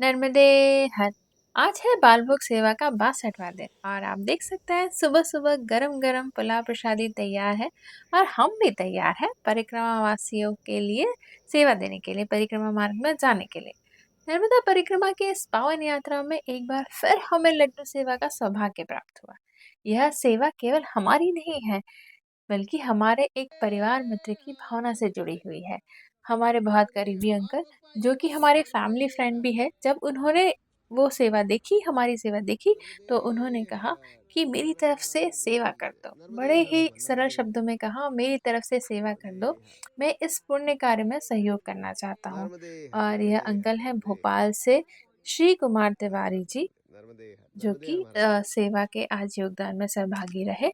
नर्मदे हर। आज है बालभोग सेवा का 62वां दिन और आप देख सकते हैं सुबह सुबह गरम गरम पुलाव प्रसादी तैयार है। और हम भी तैयार हैं परिक्रमा वासियों के लिए सेवा देने के लिए, परिक्रमा मार्ग में जाने के लिए। नर्मदा परिक्रमा की इस पावन यात्रा में एक बार फिर हमें लड्डू सेवा का सौभाग्य प्राप्त हुआ। यह सेवा केवल हमारी नहीं है, बल्कि हमारे एक परिवार मित्र की भावना से जुड़ी हुई है। हमारे बहुत करीबी अंकल, जो कि हमारे फैमिली फ्रेंड भी है, जब उन्होंने वो सेवा देखी, हमारी सेवा देखी, तो उन्होंने कहा कि मेरी तरफ से सेवा कर दो। नर्मदे बड़े हर ही सरल नर्मदे शब्दों में कहा, मेरी तरफ से सेवा कर नर्मदे दो। हर मैं इस पुण्य कार्य में सहयोग करना चाहता हूँ। नर्मदे हर और यह नर्मदे हर अंकल हैं नर्मदे हर भोपाल से, श्री कुमार तिवारी जी, नर्मदे हर जो नर्मदे कि हमारा सेवा के आज योगदान में सहभागी रहे।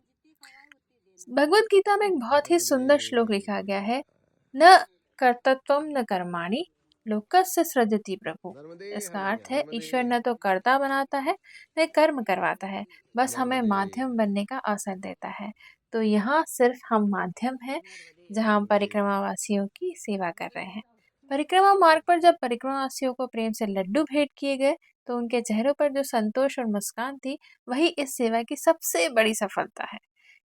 भगवत गीता में एक बहुत ही नर्मदे सुंदर श्लोक लिखा गया है, न कर्तृत्वम न कर्माणि लोकस्य सृजति प्रभु। नर्मदे इसका हर अर्थ है नर्मदे ईश्वर न हर तो कर्ता बनाता है, न कर्म करवाता है, बस हमें नर्मदे माध्यम हर बनने का अवसर देता है। तो यहाँ सिर्फ हम माध्यम हैं, जहाँ हम नर्मदे परिक्रमा वासियों की सेवा कर रहे हैं। परिक्रमा मार्ग पर जब परिक्रमा वासियों को प्रेम से लड्डू भेंट किए गए, तो उनके चेहरों पर जो संतोष और मुस्कान थी, वही इस सेवा की सबसे बड़ी सफलता है।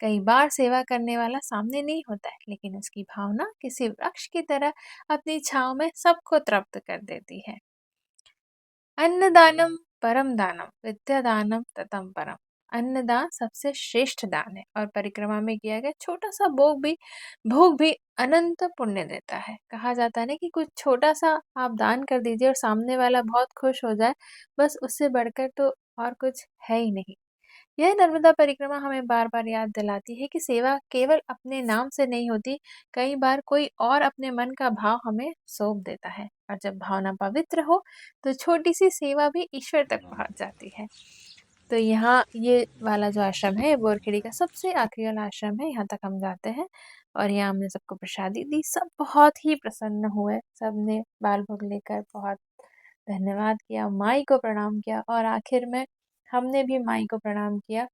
कई बार सेवा करने वाला सामने नहीं होता है, लेकिन उसकी भावना किसी वृक्ष की तरह अपनी छांव में सबको तृप्त कर देती है। अन्नदानम परम दानम विद्यादानम ततम परम। अन्नदान सबसे श्रेष्ठ दान है और परिक्रमा में किया गया छोटा सा भोग भी अनंत पुण्य देता है। कहा जाता है ना कि कुछ छोटा सा आप दान कर दीजिए और सामने वाला बहुत खुश हो जाए, बस उससे बढ़कर तो और कुछ है ही नहीं। यह नर्मदा परिक्रमा हमें बार बार याद दिलाती है कि सेवा केवल अपने नाम से नहीं होती। कई बार कोई और अपने मन का भाव हमें सौंप देता है, और जब भावना पवित्र हो तो छोटी सी सेवा भी ईश्वर तक पहुंच जाती है। तो यहाँ ये वाला जो आश्रम है, बोरखेड़ी का सबसे आखिरी वाला आश्रम है, यहाँ तक हम जाते हैं। और यहाँ हमने सबको प्रसादी दी, सब बहुत ही प्रसन्न हुए, सबने बाल भोग लेकर बहुत धन्यवाद किया, माई को प्रणाम किया, और आखिर में हमने भी माई को प्रणाम किया,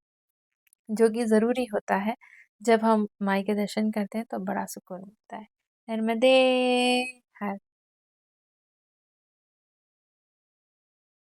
जो कि ज़रूरी होता है। जब हम माई के दर्शन करते हैं तो बड़ा सुकून मिलता है। नर्मदे हर।